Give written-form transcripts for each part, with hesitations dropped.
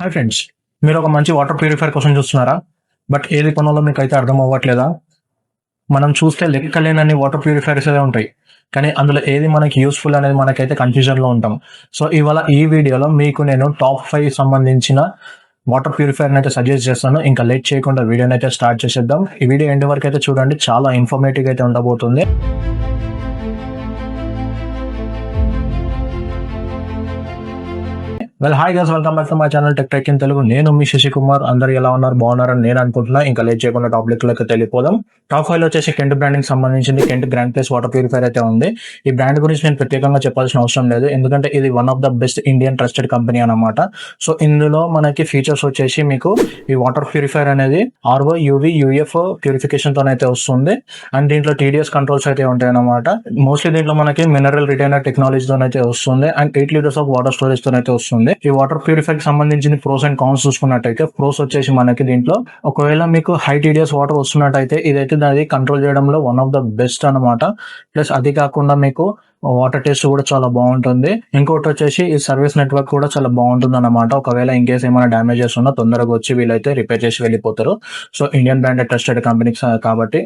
Hi friends, మీరు ఒక మంచి వాటర్ ప్యూరిఫైర్ కోసం చూస్తున్నారా? బట్ ఏది కొనాలో మీకు అయితే అర్థం అవ్వట్లేదా? మనం చూస్తే లెక్కలేనన్ని వాటర్ ప్యూరిఫైర్స్ అయితే ఉంటాయి, కానీ అందులో ఏది మనకి యూస్ఫుల్ అనేది మనకైతే కన్ఫ్యూజన్లో ఉంటాం. సో ఇవాళ ఈ వీడియోలో మీకు నేను టాప్ 5 సంబంధించిన వాటర్ ప్యూరిఫైర్ని అయితే సజెస్ట్ చేస్తాను. ఇంకా లేట్ చేయకుండా వీడియోని అయితే స్టార్ట్ చేసేద్దాం. ఈ వీడియో ఎండ్ వరకు అయితే చూడండి, చాలా ఇన్ఫర్మేటివ్ అయితే ఉండబోతుంది. Hi guys, welcome back to my channel tech in Telugu. నేను మీ శశికుమార్. అందరు ఎలా ఉన్నారు? బాగున్నారని నేను అనుకుంటున్నా. ఇంకా లేట్ చేయకుండా టాపిక్ లోకి వెళ్ళిపోదాం. టాప్ 5 లో వచ్చేసి కెంట్ బ్రాండింగ్ సంబంధించింది Kent grand place water purifier అయితే ఉంది. ఈ బ్రాండ్ గురించి నేను ప్రత్యేకంగా చెప్పాల్సిన అవసరం లేదు, ఎందుకంటే ఇది one of the best Indian trusted company అనమాట. సో ఇందులో మనకి ఫీచర్స్ వచ్చేసి మీకు ఈ వాటర్ ప్యూరిఫైర్ అనేది RO UV UF ప్యూరిఫికేషన్ తోనైతే వస్తుంది. అండ్ దీంట్లో TDS కంట్రోల్స్ అయితే ఉంటాయి అనమాట. మోస్ట్లీ దీంట్లో మనకి మినరల్ రిటైనర్ టెక్నాలజీతోనైతే వస్తుంది. And 8 litres of water storage తోనైతే వస్తుంది. ఈ వాటర్ ప్యూరిఫైర్ కి సంబంధించిన ప్రోస్ అండ్ కాన్స్ చూసుకున్నట్టయితే, ప్రోస్ వచ్చేసి మనకి దీంట్లో ఒకవేళ మీకు హై TDS వాటర్ వస్తున్నట్టయితే ఇదైతే దాన్ని కంట్రోల్ చేయడంలో వన్ ఆఫ్ ద బెస్ట్ అనమాట. ప్లస్ అది కాకుండా మీకు వాటర్ టేస్ట్ కూడా చాలా బాగుంటుంది. ఇంకోటి వచ్చేసి ఈ సర్వీస్ నెట్వర్క్ కూడా చాలా బాగుంటుంది అనమాట. ఒకవేళ ఇన్ కేసు ఏమైనా డ్యామేజెస్ ఉన్నా తొందరగా వచ్చి వీళ్ళైతే రిపేర్ చేసి వెళ్ళిపోతారు. So Indian branded trusted companies కాబట్టి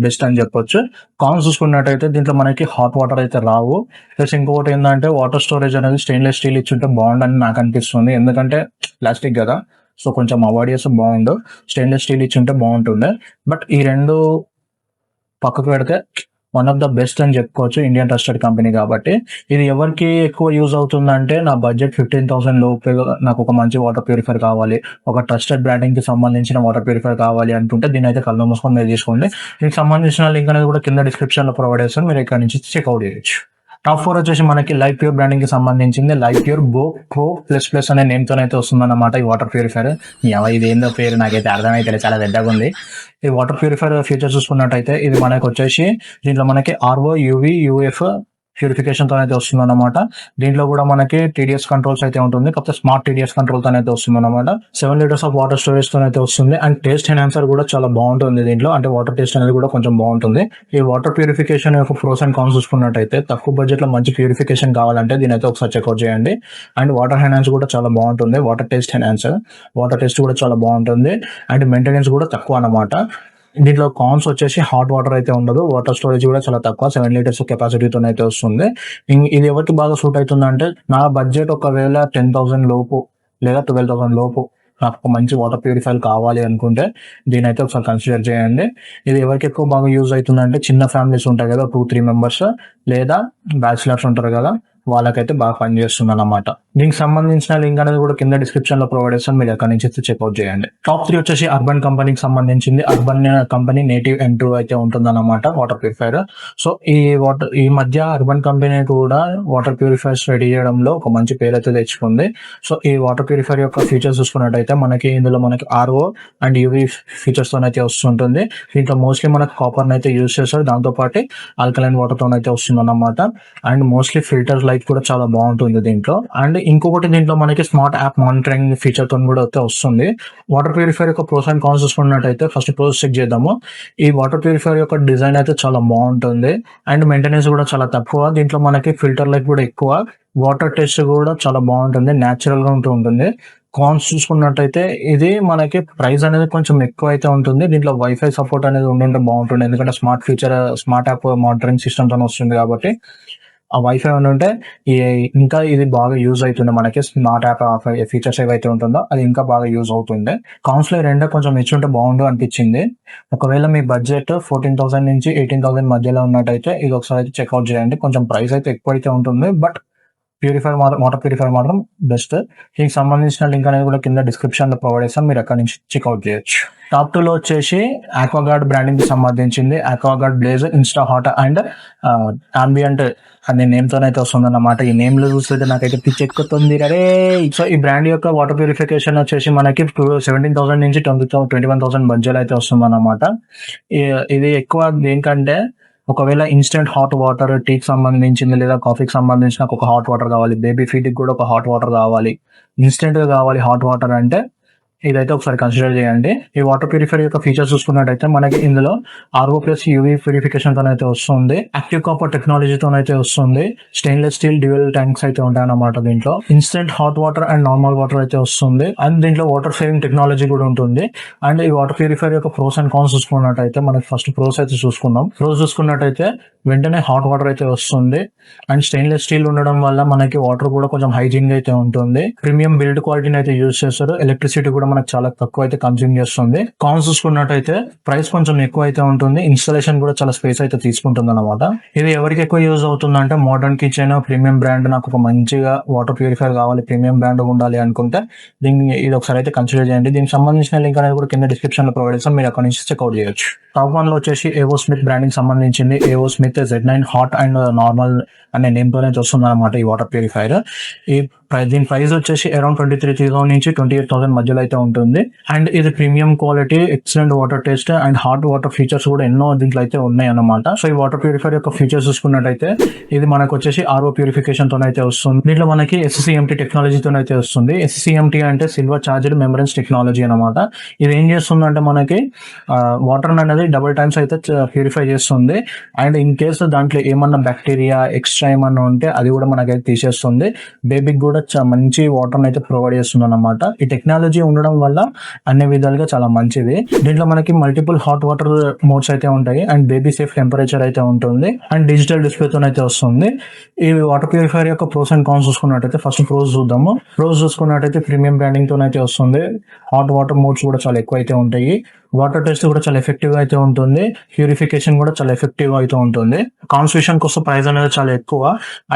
బెస్ట్ అని చెప్పొచ్చు. కాన్స్ చూసుకున్నట్టయితే దీంట్లో మనకి హాట్ వాటర్ అయితే రావు. ప్లస్ ఇంకొకటి ఏంటంటే వాటర్ స్టోరేజ్ అనేది స్టెయిన్లెస్ స్టీల్ ఇచ్చుంటే బాగుండని నాకు అనిపిస్తుంది, ఎందుకంటే ప్లాస్టిక్ కదా. సో కొంచెం అవాయిడ్ చేస్తే బాగుండు. స్టెయిన్లెస్ స్టీల్ ఇచ్చుంటే బాగుంటుండే. బట్ ఈ రెండు పక్కకు పెడితే వన్ ఆఫ్ ద బెస్ట్ అని చెప్పుకోవచ్చు, ఇండియన్ ట్రస్టెడ్ కంపెనీ కాబట్టి. ఇది ఎవరికి ఎక్కువ యూజ్ అవుతుందంటే, నా బడ్జెట్ 15,000 లోపే నాకు ఒక మంచి వాటర్ ప్యూరిఫైర్ కావాలి, ఒక ట్రస్టెడ్ బ్రాండింగ్ కి సంబంధించిన వాటర్ ప్యూరిఫైర్ కావాలి అనుకుంటే దీని అయితే కళ్ళు మూసుకొని మీరు తీసుకోండి. దీనికి సంబంధించిన లింక్ అనేది కూడా కింద డిస్క్రిప్షన్ లో ప్రొవైడ్ చేస్తాను, మీరు ఇక్కడ నుంచి చెక్అవుట్ చేయొచ్చు. టాప్ 4 వచ్చేసి మనకి లైఫ్ ప్యూర్ బ్రాండింగ్ కి సంబంధించింది లైఫ్ ప్యూర్ ప్రో ప్లస్ అనే నేమ్ తోనైతే వస్తుందన్నమాట ఈ వాటర్ ప్యూరిఫైర్. ఇది ఏందో పేరు నాకైతే అర్థమైతే చాలా పెద్దగా ఉంది. ఈ వాటర్ ప్యూరిఫైర్ ఫీచర్స్ చూసుకున్నట్టయితే ఇది మనకి వచ్చేసి దీంట్లో మనకి RO UV UF ప్యూరిఫికేషన్ తో అయితే వస్తుంది అనమాట. దీంట్లో కూడా మనకి TDS కంట్రోల్స్ అయితే ఉంటుంది, కాకపోతే స్మార్ట్ TDS కంట్రోల్ తో అయితే వస్తుంది అనమాట. 7 లీటర్స్ ఆఫ్ వాటర్ స్టోరేజ్ తో అయితే వస్తుంది. అండ్ టేస్ట్ ఎన్హాన్సర్ కూడా చాలా బాగుంటుంది దీంట్లో, అంటే వాటర్ టేస్ట్ అనేది కూడా కొంచెం బాగుంటుంది. ఈ వాటర్ ప్యూరిఫికేషన్ యొక్క ప్రోస్ అండ్ కాన్స్ చూసుకున్నట్టయితే, తక్కువ బడ్జెట్ లో మంచి ప్యూరిఫికేషన్ కావాలంటే దీని అయితే ఒకసారి చెక్అవుట్ చేయండి. అండ్ వాటర్ ఎన్హాన్స్ కూడా చాలా బాగుంటుంది, water taste enhancer, water taste కూడా చాలా బాగుంటుంది. అండ్ మెయింటెనెన్స్ కూడా తక్కువ అనమాట. దీంట్లో కాన్స్ వచ్చేసి హాట్ వాటర్ అయితే ఉండదు, వాటర్ స్టోరేజ్ కూడా చాలా తక్కువ, 7 లీటర్స్ కెపాసిటీతో అయితే వస్తుంది. ఇది ఎవరికి బాగా సూట్ అవుతుంది అంటే, నా బడ్జెట్ ఒకవేళ 10,000 లోపు లేదా 12,000 లోపు నాకు ఒక మంచి వాటర్ ప్యూరిఫైర్ కావాలి అనుకుంటే దీని అయితే ఒకసారి కన్సిడర్ చేయండి. ఇది ఎవరికి ఎక్కువ బాగా యూజ్ అవుతుందంటే, చిన్న ఫ్యామిలీస్ ఉంటాయి కదా, 2-3 మెంబర్స్, లేదా బ్యాచిలర్స్ ఉంటారు కదా, వాళ్ళకైతే బాగా పనిచేస్తుంది అన్నమాట. దీనికి సంబంధించిన లింక్ అనేది కూడా కింద డిస్క్రిప్షన్ లో ప్రొవైడ్ చేస్తాను, మీరు అక్కడ నుంచి చెక్అవుట్ చేయండి. టాప్ 3 వచ్చేసి అర్బన్ కంపెనీకి సంబంధించింది. అర్బన్ కంపెనీ నేటివ్ M2 అయితే ఉంటుంది అన్నమాట వాటర్ ప్యూరిఫైర్. సో ఈ మధ్య అర్బన్ కంపెనీ కూడా వాటర్ ప్యూరిఫైర్స్ రెడీ చేయడంలో ఒక మంచి పేరు అయితే తెచ్చుకుంది. సో ఈ వాటర్ ప్యూరిఫైర్ యొక్క ఫీచర్స్ చూసుకున్నట్టయితే మనకి ఇందులో మనకి RO అండ్ UV ఫీచర్స్ తో అయితే వస్తుంటుంది. దీంట్లో మోస్ట్లీ మనకి కాపర్ అయితే యూజ్ చేస్తారు, దాంతో పాటు ఆల్కలైన్ వాటర్ తో అయితే వస్తుంది అన్నమాట. అండ్ మోస్ట్లీ ఫిల్టర్ లైట్ కూడా చాలా బాగుంటుంది దీంట్లో. అండ్ ఇంకొకటి దీంట్లో మనకి స్మార్ట్ యాప్ మానిటరింగ్ ఫీచర్ తో కూడా అయితే వస్తుంది. వాటర్ ప్యూరిఫైర్ యొక్క ప్రోస్ అండ్ కాన్స్ చూసుకున్నట్టయితే ఫస్ట్ ప్రోస్ చెక్ చేద్దాము. ఈ వాటర్ ప్యూరిఫైర్ యొక్క డిజైన్ అయితే చాలా బాగుంటుంది. అండ్ మెయింటెనెన్స్ కూడా చాలా తక్కువ. దీంట్లో మనకి ఫిల్టర్ లైట్ కూడా ఎక్కువ, వాటర్ టేస్ట్ కూడా చాలా బాగుంటుంది, న్యాచురల్ గా ఉంటుంది. కాన్స్ చూసుకున్నట్టయితే ఇది మనకి ప్రైస్ అనేది కొంచెం ఎక్కువ అయితే ఉంటుంది. దీంట్లో వైఫై సపోర్ట్ అనేది ఉంటుంటే బాగుంటుంది, ఎందుకంటే స్మార్ట్ యాప్ మానిటరింగ్ సిస్టమ్ తో వస్తుంది కాబట్టి ఆ వైఫై ఉంటే ఇంకా ఇది బాగా యూజ్ అవుతుంది. మనకి స్మార్ట్ యాప్ ఫీచర్స్ ఏవైతే ఉంటుందో అది ఇంకా బాగా యూజ్ అవుతుంది. కాన్స్ లో రెండో కొంచెం ఇచ్చుంటే బాగుండు అనిపించింది. ఒకవేళ మీ బడ్జెట్ 14,000 నుంచి 18,000 మధ్యలో ఉన్నట్టయితే ఇది ఒకసారి అయితే చెక్అవుట్ చేయండి. కొంచెం ప్రైస్ అయితే ఎక్కువ అయితే ఉంటుంది, బట్ వాటర్ ప్యూరిఫైర్ మాత్రం బెస్ట్. దీనికి సంబంధించిన లింక్ అనేది కూడా కింద డిస్క్రిప్షన్ లో ప్రొవైడ్ చేస్తాను, మీరు అక్కడ నుంచి చెక్అవుట్ చేయొచ్చు. టాప్ 2 లో వచ్చేసి ఆక్వాగార్డ్ బ్రాండింగ్ కి సంబంధించింది Aquaguard blaze Insta hot and ambient అనే నేమ్ తోనైతే వస్తుంది అన్నమాట. ఈ నేమ్ లో చూస్తే నాకైతే పిచ్చి ఎక్కుతుంది రే. సో ఈ బ్రాండ్ యొక్క వాటర్ ప్యూరిఫికేషన్ వచ్చేసి మనకి 17,000 నుంచి 21,000 బడ్జెట్ అయితే వస్తుంది అన్నమాట. ఇది ఎక్కువ దేనికంటే, ఒకవేళ ఇన్స్టెంట్ హాట్ వాటర్, టీకి సంబంధించింది లేదా కాఫీకి సంబంధించిన ఒక హాట్ వాటర్ కావాలి, బేబీ ఫీడ్కి కూడా ఒక హాట్ వాటర్ కావాలి, ఇన్స్టెంట్ గా కావాలి హాట్ వాటర్ అంటే ఇదైతే ఒకసారి కన్సిడర్ చేయండి. ఈ వాటర్ ప్యూరిఫైర్ యొక్క ఫీచర్స్ చూసుకున్నట్టయితే మనకి ఇందులో ఆర్ఓ ప్లస్ యూవీ ప్యూరిఫికేషన్ అయితే వస్తుంది. యాక్టివ్ కాపర్ టెక్నాలజీతో అయితే వస్తుంది. స్టెయిన్లెస్ స్టీల్ డ్యూయల్ ట్యాంక్స్ అయితే ఉంటాయి అన్నమాట. దీంట్లో instant hot water and normal water అయితే వస్తుంది. అండ్ దీంట్లో వాటర్ సేవింగ్ టెక్నాలజీ కూడా ఉంటుంది. అండ్ ఈ వాటర్ ప్యూరిఫైర్ యొక్క ప్రోస్ అండ్ కాన్స్ చూసుకున్నట్టయితే మనకి ఫస్ట్ ప్రోస్ అయితే చూసుకుందాం. ప్రోస్ చూసుకున్నట్టయితే వెంటనే హాట్ వాటర్ అయితే వస్తుంది. అండ్ స్టెయిన్లెస్ స్టీల్ ఉండడం వల్ల మనకి వాటర్ కూడా కొంచెం హైజీన్ అయితే ఉంటుంది. ప్రీమియం బిల్డ్ క్వాలిటీని అయితే యూజ్ చేస్తారు. ఎలక్ట్రిసిటీ కూడా మనకు చాలా తక్కువ అయితే కన్స్యూమ్ చేస్తుంది. కాన్స్ చూసుకున్నట్టయితే ప్రైస్ కొంచెం ఎక్కువ అయితే ఉంటుంది. ఇన్స్టాలేషన్ కూడా చాలా స్పేస్ అయితే తీసుకుంటుంది అనమాట. ఇది ఎవరికి ఎక్కువ యూజ్ అవుతుంది అంటే మోడర్న్ కిచెన్ ప్రీమియం బ్రాండ్, నాకు ఒక మంచిగా వాటర్ ప్యూరిఫైర్ కావాలి, ప్రీమియం బ్రాండ్ ఉండాలి అనుకుంటే దీన్ని ఇది ఒకసారి అయితే కన్సిడర్ చేయండి. దీనికి సంబంధించిన లింక్ అనేది కూడా కింద డిస్క్రిప్షన్ లో ప్రొవైడ్ చేస్తాం. మీరు అక్కడ నుంచి చెక్అవుట్ చేయొచ్చు. టాప్ వన్ లో వచ్చేసి ఏవో స్మిత్ బ్రాండింగ్ సంబంధించింది ఏవో Smith Z9 hot and normal అనే నేమ్ తోనే వస్తుంది అనమాట ఈ వాటర్ ప్యూరిఫైర్. దీని ప్రైస్ వచ్చేసి అరౌండ్ 23,000 నుంచి 28,000 మధ్యలో అయితే ఉంటుంది. అండ్ ఇది premium quality, excellent water taste and hot water features కూడా ఎన్నో దీంట్లో అయితే ఉన్నాయి అన్నమాట. సో ఈ వాటర్ ప్యూరిఫైర్ యొక్క ఫీచర్స్ చూసుకున్నట్టయితే ఇది మనకు వచ్చేసి ఆర్ఓ ప్యూరిఫికేషన్ తో అయితే వస్తుంది. దీంట్లో మనకి SCMT టెక్నాలజీతో అయితే వస్తుంది. SCMT అంటే సిల్వర్ చార్జ్డ్ మెంబ్రెన్స్ టెక్నాలజీ అనమాట. ఇది ఏం చేస్తుంది అంటే మనకి వాటర్ అనేది డబుల్ టైమ్స్ అయితే ప్యూరిఫై చేస్తుంది. అండ్ ఇన్ కేసు దాంట్లో ఏమన్నా బ్యాక్టీరియా ఎక్స్ట్రా ఏమన్నా ఉంటే అది కూడా మనకైతే తీసేస్తుంది. బేబీకి కూడా మంచి వాటర్ అయితే ప్రొవైడ్ చేస్తుంది అనమాట. ఈ టెక్నాలజీ ఉండడం వల్ల అన్ని విధాలుగా చాలా మంచిది. దీంట్లో మనకి మల్టిపుల్ హాట్ వాటర్ మోడ్స్ అయితే ఉంటాయి. అండ్ బేబీ సేఫ్ టెంపరేచర్ అయితే ఉంటుంది. అండ్ డిజిటల్ డిస్ప్లే తో అయితే వస్తుంది. ఈ వాటర్ ప్యూరిఫైర్ యొక్క ప్రోస్ అండ్ కాన్స్ చూసుకున్నట్టయితే ఫస్ట్ ప్రోస్ చూద్దాము. ప్రోస్ చూసుకున్నట్టయితే ప్రీమియం బ్రాండింగ్ తో అయితే వస్తుంది. హాట్ వాటర్ మోడ్స్ కూడా చాలా ఎక్కువ అయితే ఉంటాయి. వాటర్ టెస్ట్ కూడా చాలా ఎఫెక్టివ్ గా అయితే ఉంటుంది. ప్యూరిఫికేషన్ కూడా చాలా ఎఫెక్టివ్ గా అయితే ఉంటుంది. కాన్స్ విషయానికి వస్తే ప్రైస్ అనేది చాలా ఎక్కువ.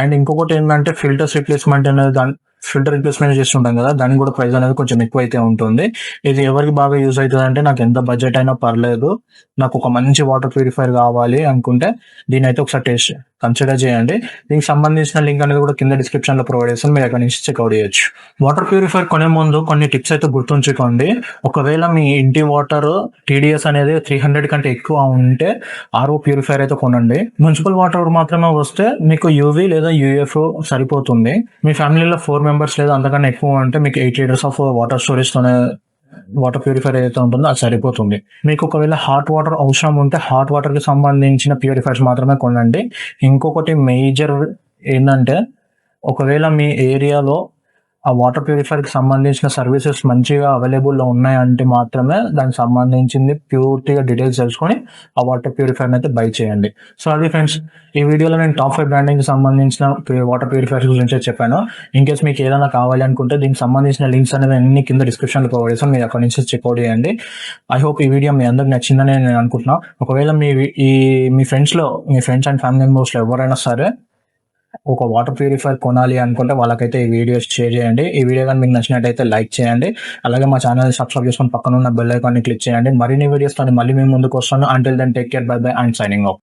అండ్ ఇంకొకటి ఏంటంటే ఫిల్టర్స్ రిప్లేస్మెంట్ అనేది ఫిల్టర్ రిప్లేస్మెంట్ చేస్తుంటాం కదా, దానికి కూడా ప్రైస్ అనేది కొంచెం ఎక్కువ అయితే ఉంటుంది. ఇది ఎవరికి బాగా యూజ్ అవుతుంది అంటే నాకు ఎంత బడ్జెట్ అయినా పర్లేదు, నాకు ఒక మంచి వాటర్ ప్యూరిఫైర్ కావాలి అనుకుంటే దీని అయితే ఒకసారి టేస్ట్ కన్సిడర్ చేయండి. దీనికి సంబంధించిన లింక్ అనేది కూడా కింద డిస్క్రిప్షన్ లో ప్రొవైడ్ చేస్తాం. మీరు అక్కడ నుంచి చెక్అవుట్ చేయొచ్చు. వాటర్ ప్యూరిఫైర్ కొనే ముందు కొన్ని టిప్స్ అయితే గుర్తుంచుకోండి. ఒకవేళ మీ ఇంటి వాటర్ TDS అనేది 300 కంటే ఎక్కువ ఉంటే ఆర్ఓ ప్యూరిఫైర్ అయితే కొనండి. మున్సిపల్ వాటర్ మాత్రమే వస్తే మీకు UV లేదా UF సరిపోతుంది. మీ ఫ్యామిలీలో 4 మెంబర్స్ లేదా అంతకన్నా ఎక్కువ ఉంటే మీకు 8 లీటర్స్ ఆఫ్ వాటర్ స్టోరేజ్ తోనే వాటర్ ప్యూరిఫైర్ ఏదైతే ఉంటుందో అది సరిపోతుంది. మీకు ఒకవేళ హాట్ వాటర్ అవసరం ఉంటే హాట్ వాటర్ కి సంబంధించిన ప్యూరిఫైర్స్ మాత్రమే కొనండి. ఇంకొకటి మేజర్ ఏంటంటే ఒకవేళ మీ ఏరియాలో ఆ వాటర్ ప్యూరిఫైర్ కి సంబంధించిన సర్వీసెస్ మంచిగా అవైలబుల్లో ఉన్నాయంటే మాత్రమే దానికి సంబంధించింది పూర్తిగా డీటెయిల్స్ తెలుసుకొని ఆ వాటర్ ప్యూరిఫైర్ అయితే బై చేయండి. సో అది ఫ్రెండ్స్, ఈ వీడియోలో నేను టాప్ 5 బ్రాండింగ్ కి సంబంధించిన వాటర్ ప్యూరిఫైర్ గురించి చెప్పాను. ఇన్ కేస్ మీకు ఏదైనా కావాలి అనుకుంటే దీనికి సంబంధించిన లింక్స్ అనేది అన్ని కింద డిస్క్రిప్షన్ లో ప్రొవైడ్ చేస్తాను. మీరు అక్కడ నుంచి చెక్అవుట్ చేయండి. ఐ హోప్ ఈ వీడియో మీ అందరికి నచ్చిందని నేను అనుకుంటున్నా. ఒకవేళ మీ ఫ్రెండ్స్ అండ్ ఫ్యామిలీ మెంబర్స్ లో ఎవరైనా సరే ఒక వాటర్ ప్యూరిఫైర్ కొనాలి అనుకుంటే వాళ్ళకైతే ఈ వీడియో షేర్ చేయండి. ఈ వీడియో కానీ మీకు నచ్చినట్టయితే లైక్ చేయండి. అలాగే మా ఛానల్ సబ్స్క్రైబ్ చేసుకొని పక్కన ఉన్న బెల్ ఐకాన్ ని క్లిక్ చేయండి. మరిన్ని వీడియోస్ తో మళ్ళీ మేము ముందుకు వస్తాను. Until then take care, bye bye and signing of.